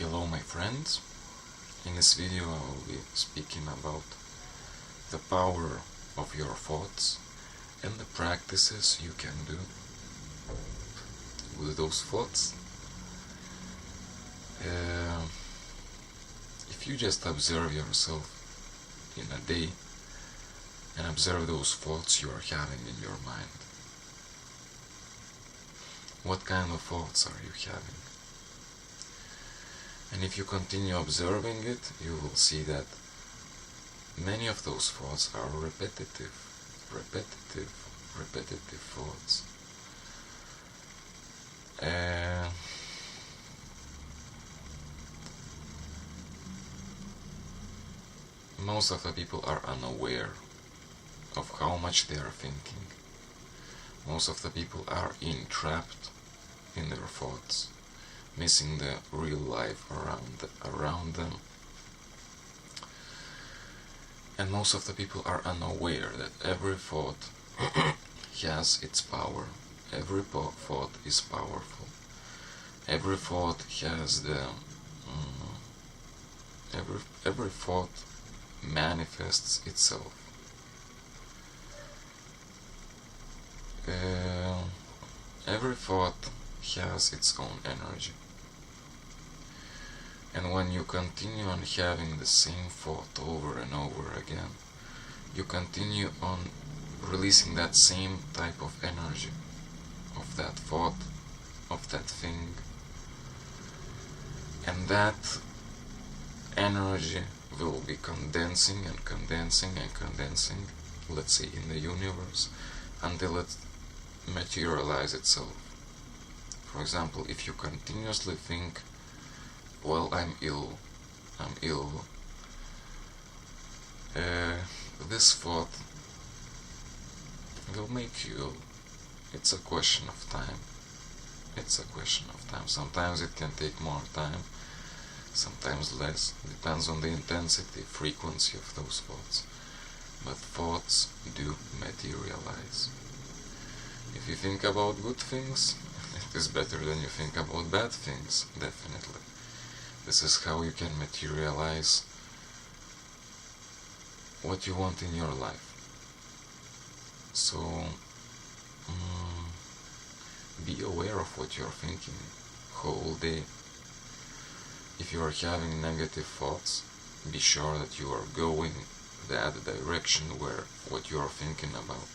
Hello my friends, in this video I will be speaking about the power of your thoughts and the practices you can do with those thoughts. If you just observe yourself in a day and observe those thoughts you are having in your mind, what kind of thoughts are you having? And if you continue observing it, you will see that many of those thoughts are repetitive thoughts. Most of the people are unaware of how much they are thinking. Most of the people are entrapped in their thoughts, missing the real life around them. And most of the people are unaware that every thought has its power. Every thought is powerful. Every thought has every thought manifests itself. Every thought has its own energy. And when you continue on having the same thought over and over again, you continue on releasing that same type of energy, of that thought, of that thing. And that energy will be condensing and condensing and condensing, let's say in the universe, until it materializes itself. For example, if you continuously think, well, I'm ill, this thought will make you ill. It's a question of time. Sometimes it can take more time, sometimes less. Depends on the intensity, frequency of those thoughts. But thoughts do materialize. If you think about good things, it is better than you think about bad things, definitely. This is how you can materialize what you want in your life. So, be aware of what you're thinking whole day. If you are having negative thoughts, be sure that you are going that direction where what you are thinking about.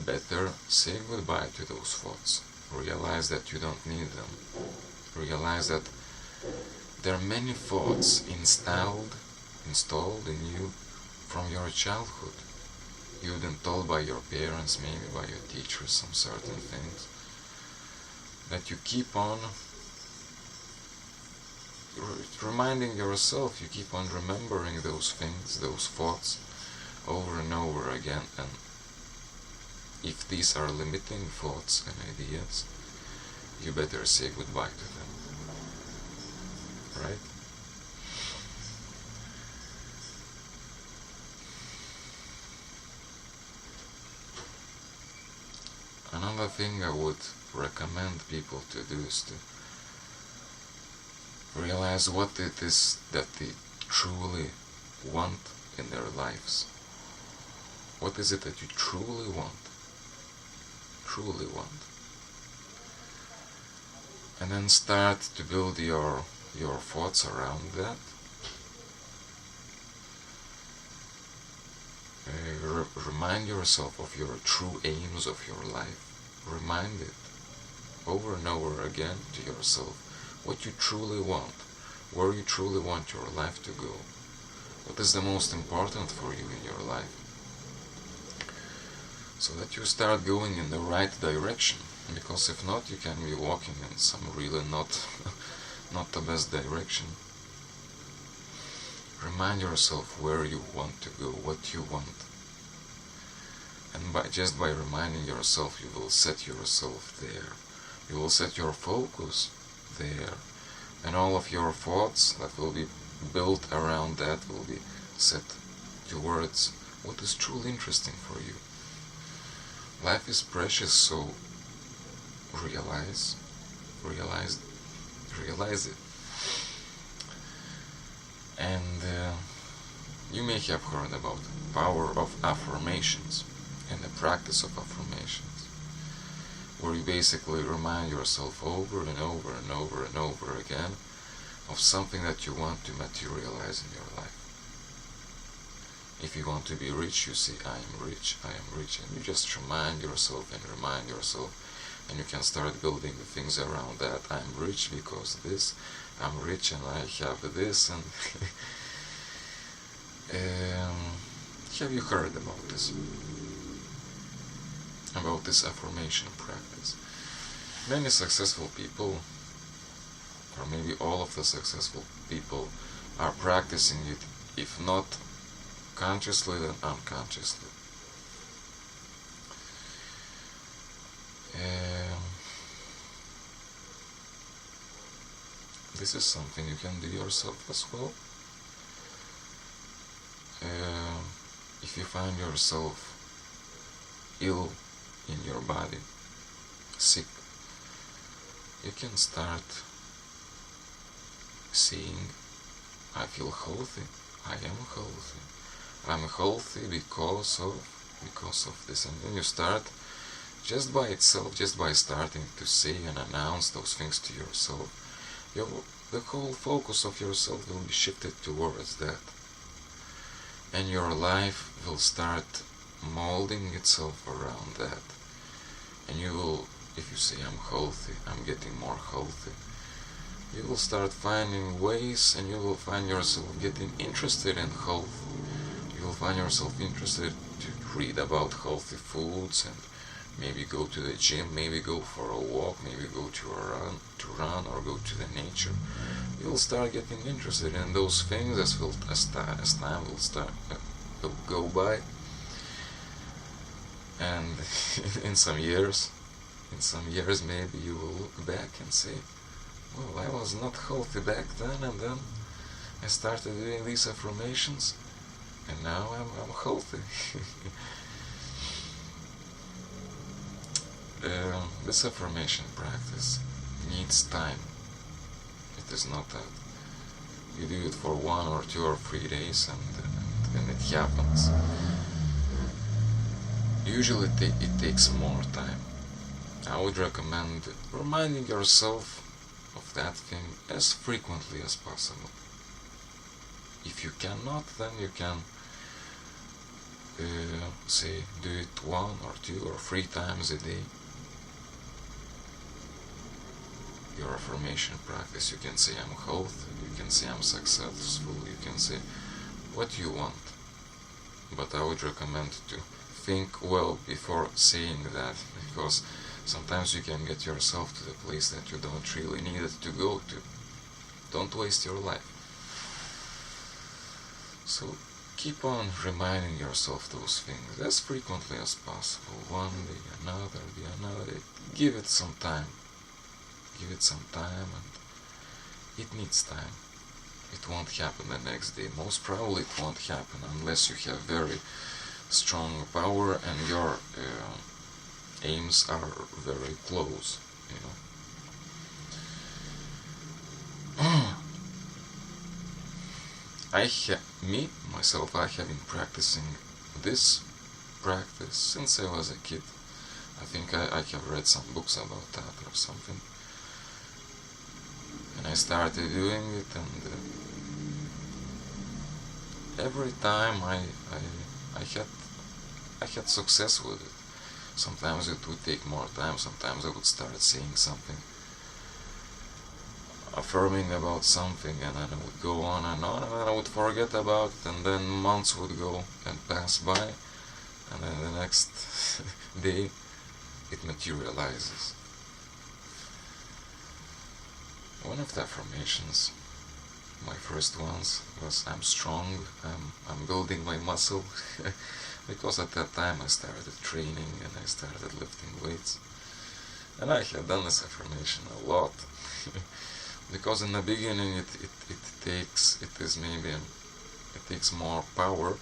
Better say goodbye to those thoughts. Realize that you don't need them. Realize that there are many thoughts installed in you from your childhood. You've been told by your parents, maybe by your teachers, some certain things, that you keep on reminding yourself, you keep on remembering those things, those thoughts, over and over again. And if these are limiting thoughts and ideas, you better say goodbye to them. Right? Another thing I would recommend people to do is to realize what it is that they truly want in their lives. What is it that you truly want? And then start to build your thoughts around that. Remind yourself of your true aims of your life. Remind it over and over again to yourself what you truly want, where you truly want your life to go, what is the most important for you in your life, so that you start going in the right direction. Because if not, you can be walking in some really not the best direction. Remind yourself where you want to go, what you want. And just by reminding yourself, you will set yourself there. You will set your focus there. And all of your thoughts that will be built around that will be set towards what is truly interesting for you. Life is precious, so realize realize it. And you may have heard about the power of affirmations and the practice of affirmations, where you basically remind yourself over and over and over and over again of something that you want to materialize in your life. If you want to be rich, you say, I am rich, and you just remind yourself, and you can start building the things around that. I'm rich because this, I'm rich and I have this, and have you heard about this? About this affirmation practice? Many successful people, or maybe all of the successful people, are practicing it, if not consciously, then unconsciously. This is something you can do yourself as well. If you find yourself ill in your body, sick, you can start saying, I feel healthy, I am healthy, I'm healthy because of this. And then you start just by itself, just by starting to say and announce those things to yourself, the whole focus of yourself will be shifted towards that. And your life will start molding itself around that. And you will, if you say, I'm healthy, I'm getting more healthy, you will start finding ways, and you will find yourself getting interested in health. You will find yourself interested to read about healthy foods, and maybe go to the gym, maybe go for a walk, maybe go to run, or go to the nature. You will start getting interested in those things as time will go by, and in some years maybe you will look back and say, well, I was not healthy back then, and then I started doing these affirmations, and now I'm healthy. This affirmation practice needs time. It is not that you do it for 1 or 2 or 3 days and it happens. Usually it takes more time. I would recommend reminding yourself of that thing as frequently as possible. If you cannot, then you can say do it 1 or 2 or 3 times a day. Your affirmation practice, you can say I'm healthy, you can say I'm successful, you can say what you want. But I would recommend to think well before saying that, because sometimes you can get yourself to the place that you don't really need it to go to. Don't waste your life. So keep on reminding yourself those things as frequently as possible. One day, another day. Give it some time. And it needs time. It won't happen the next day. Most probably it won't happen unless you have very strong power and your aims are very close, I have been practicing this practice since I was a kid. I think I have read some books about that or something. And I started doing it, and every time I had success with it. Sometimes it would take more time, sometimes I would start saying something, affirming about something, and then I would go on, and then I would forget about it, and then months would go and pass by, and then the next day it materializes. One of the affirmations, my first ones, was I'm strong, I'm building my muscle, because at that time I started training and I started lifting weights. And I have done this affirmation a lot, because in the beginning it takes more power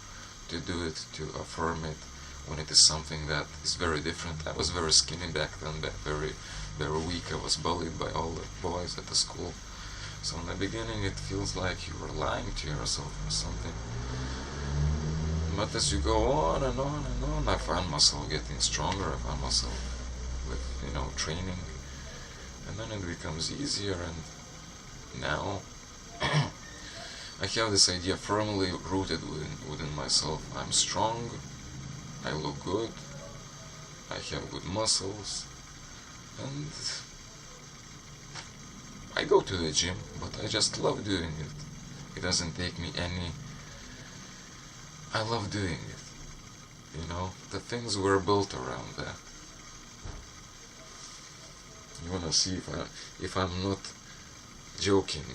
to do it, to affirm it, when it is something that is very different. I was very skinny back then, very very weak. I was bullied by all the boys at the school. So in the beginning it feels like you were lying to yourself or something. But as you go on and on and on, I find myself getting stronger. I find myself with, training. And then it becomes easier, and now I have this idea firmly rooted within myself. I'm strong, I look good, I have good muscles, and I go to the gym, but I just love doing it. It doesn't take me any... I love doing it. The things were built around that. You wanna see if I'm not joking.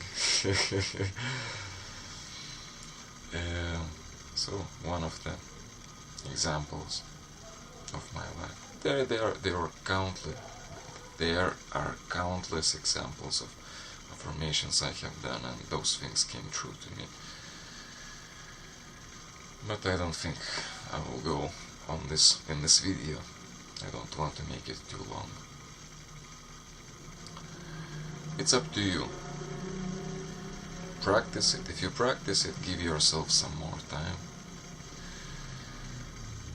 So one of the examples of my life. There are countless examples of affirmations I have done, and those things came true to me. But I don't think I will go on this in this video. I don't want to make it too long. It's up to you. Practice it. If you practice it, give yourself some more time.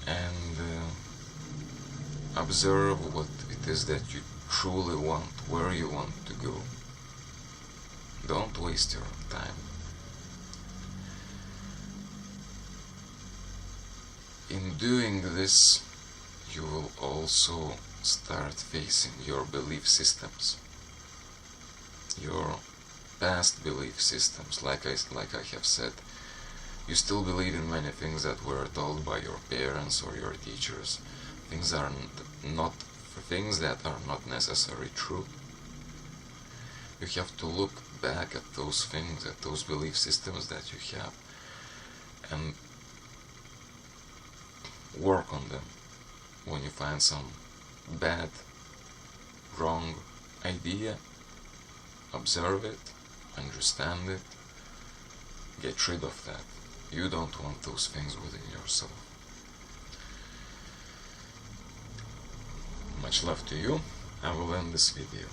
And observe what it is that you truly want, where you want to go. Don't waste your time. In doing this, you will also start facing your belief systems, your past belief systems. Like I have said, you still believe in many things that were told by your parents or your teachers. Things that are not necessarily true. You have to look back at those things, at those belief systems that you have, and work on them. When you find some bad, wrong idea, observe it, understand it, get rid of that. You don't want those things within yourself. Much love to you. I will end this video.